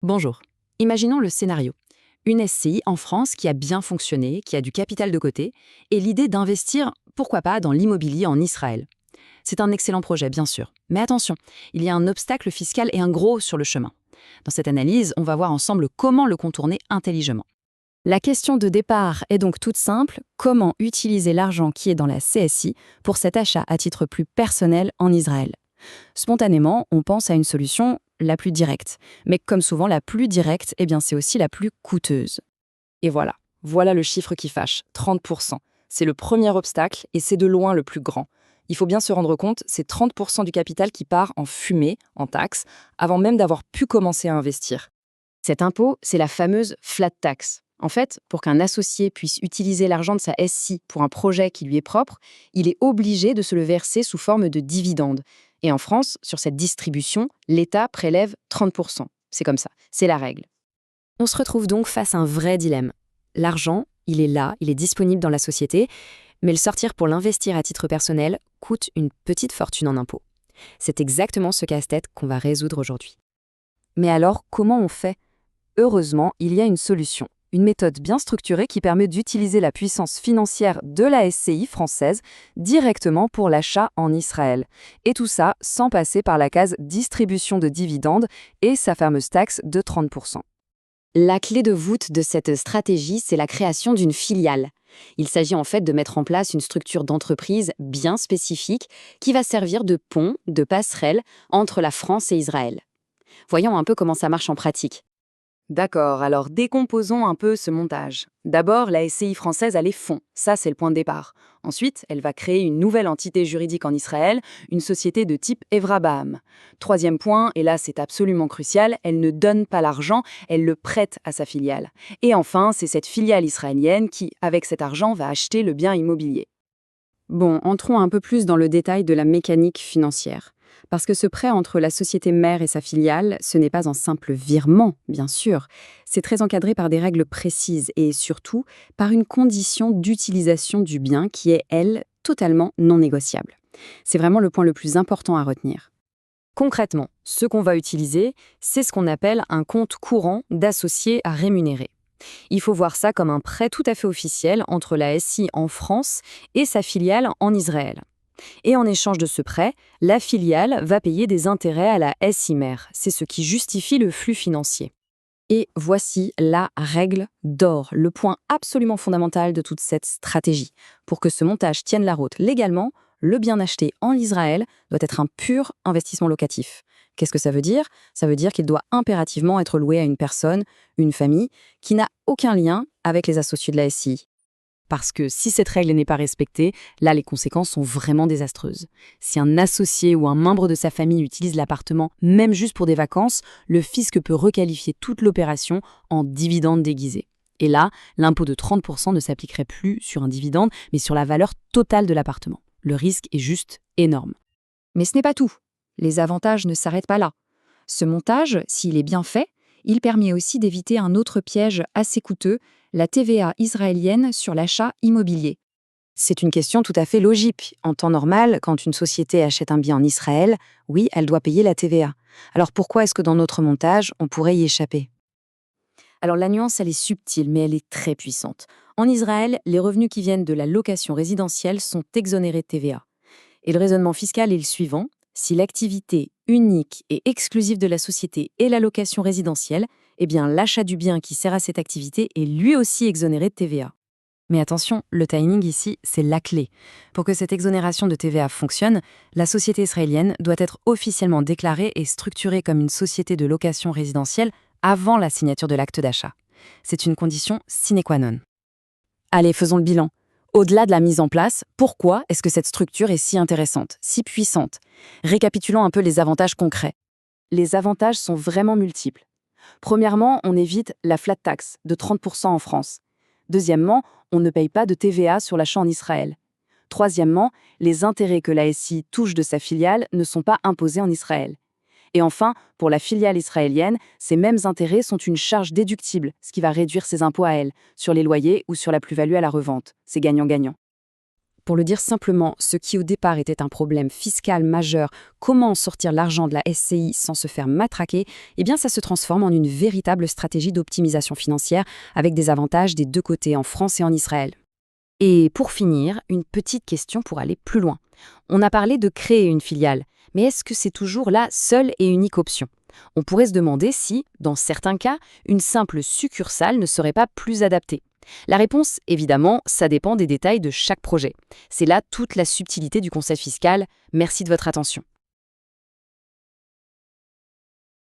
Bonjour. Imaginons le scénario. Une SCI en France qui a bien fonctionné, qui a du capital de côté, et l'idée d'investir, pourquoi pas, dans l'immobilier en Israël. C'est un excellent projet, bien sûr. Mais attention, il y a un obstacle fiscal et un gros sur le chemin. Dans cette analyse, on va voir ensemble comment le contourner intelligemment. La question de départ est donc toute simple, comment utiliser l'argent qui est dans la CSI pour cet achat à titre plus personnel en Israël? Spontanément, on pense à une solution la plus directe. Mais comme souvent, la plus directe, c'est aussi la plus coûteuse. Et voilà le chiffre qui fâche, 30%. C'est le premier obstacle et c'est de loin le plus grand. Il faut bien se rendre compte, c'est 30% du capital qui part en fumée, en taxes, avant même d'avoir pu commencer à investir. Cet impôt, c'est la fameuse flat tax. En fait, pour qu'un associé puisse utiliser l'argent de sa SI pour un projet qui lui est propre, il est obligé de se le verser sous forme de dividende. Et en France, sur cette distribution, l'État prélève 30%. C'est comme ça, c'est la règle. On se retrouve donc face à un vrai dilemme. L'argent, il est là, il est disponible dans la société, mais le sortir pour l'investir à titre personnel coûte une petite fortune en impôts. C'est exactement ce casse-tête qu'on va résoudre aujourd'hui. Mais alors, comment on fait? Heureusement, il y a une solution. Une méthode bien structurée qui permet d'utiliser la puissance financière de la SCI française directement pour l'achat en Israël. Et tout ça sans passer par la case distribution de dividendes et sa fameuse taxe de 30%. La clé de voûte de cette stratégie, c'est la création d'une filiale. Il s'agit en fait de mettre en place une structure d'entreprise bien spécifique qui va servir de pont, de passerelle entre la France et Israël. Voyons un peu comment ça marche en pratique. D'accord, alors décomposons un peu ce montage. D'abord, la SCI française a les fonds, ça c'est le point de départ. Ensuite, elle va créer une nouvelle entité juridique en Israël, une société de type Evra Baham. Troisième point, et là c'est absolument crucial, elle ne donne pas l'argent, elle le prête à sa filiale. Et enfin, c'est cette filiale israélienne qui, avec cet argent, va acheter le bien immobilier. Bon, entrons un peu plus dans le détail de la mécanique financière. Parce que ce prêt entre la société mère et sa filiale, ce n'est pas un simple virement, bien sûr. C'est très encadré par des règles précises et surtout par une condition d'utilisation du bien qui est, elle, totalement non négociable. C'est vraiment le point le plus important à retenir. Concrètement, ce qu'on va utiliser, c'est ce qu'on appelle un compte courant d'associés à rémunérer. Il faut voir ça comme un prêt tout à fait officiel entre la SI en France et sa filiale en Israël. Et en échange de ce prêt, la filiale va payer des intérêts à la SI mère. C'est ce qui justifie le flux financier. Et voici la règle d'or, le point absolument fondamental de toute cette stratégie. Pour que ce montage tienne la route légalement, le bien acheté en Israël doit être un pur investissement locatif. Qu'est-ce que ça veut dire? Ça veut dire qu'il doit impérativement être loué à une personne, une famille, qui n'a aucun lien avec les associés de la SI. Parce que si cette règle n'est pas respectée, là les conséquences sont vraiment désastreuses. Si un associé ou un membre de sa famille utilise l'appartement, même juste pour des vacances, le fisc peut requalifier toute l'opération en dividende déguisé. Et là, l'impôt de 30% ne s'appliquerait plus sur un dividende, mais sur la valeur totale de l'appartement. Le risque est juste énorme. Mais ce n'est pas tout. Les avantages ne s'arrêtent pas là. Ce montage, s'il est bien fait, il permet aussi d'éviter un autre piège assez coûteux, la TVA israélienne sur l'achat immobilier. C'est une question tout à fait logique. En temps normal, quand une société achète un bien en Israël, oui, elle doit payer la TVA. Alors pourquoi est-ce que dans notre montage, on pourrait y échapper? Alors la nuance, elle est subtile, mais elle est très puissante. En Israël, les revenus qui viennent de la location résidentielle sont exonérés de TVA. Et le raisonnement fiscal est le suivant. Si l'activité unique et exclusive de la société est la location résidentielle, l'achat du bien qui sert à cette activité est lui aussi exonéré de TVA. Mais attention, le timing ici, c'est la clé. Pour que cette exonération de TVA fonctionne, la société israélienne doit être officiellement déclarée et structurée comme une société de location résidentielle avant la signature de l'acte d'achat. C'est une condition sine qua non. Allez, faisons le bilan. Au-delà de la mise en place, pourquoi est-ce que cette structure est si intéressante, si puissante? Récapitulons un peu les avantages concrets. Les avantages sont vraiment multiples. Premièrement, on évite la flat tax de 30% en France. Deuxièmement, on ne paye pas de TVA sur l'achat en Israël. Troisièmement, les intérêts que la SI touche de sa filiale ne sont pas imposés en Israël. Et enfin, pour la filiale israélienne, ces mêmes intérêts sont une charge déductible, ce qui va réduire ses impôts à elle, sur les loyers ou sur la plus-value à la revente. C'est gagnant-gagnant. Pour le dire simplement, ce qui au départ était un problème fiscal majeur, comment sortir l'argent de la SCI sans se faire matraquer, eh bien ça se transforme en une véritable stratégie d'optimisation financière avec des avantages des deux côtés, en France et en Israël. Et pour finir, une petite question pour aller plus loin. On a parlé de créer une filiale, mais est-ce que c'est toujours la seule et unique option? On pourrait se demander si, dans certains cas, une simple succursale ne serait pas plus adaptée. La réponse, évidemment, ça dépend des détails de chaque projet. C'est là toute la subtilité du concept fiscal. Merci de votre attention.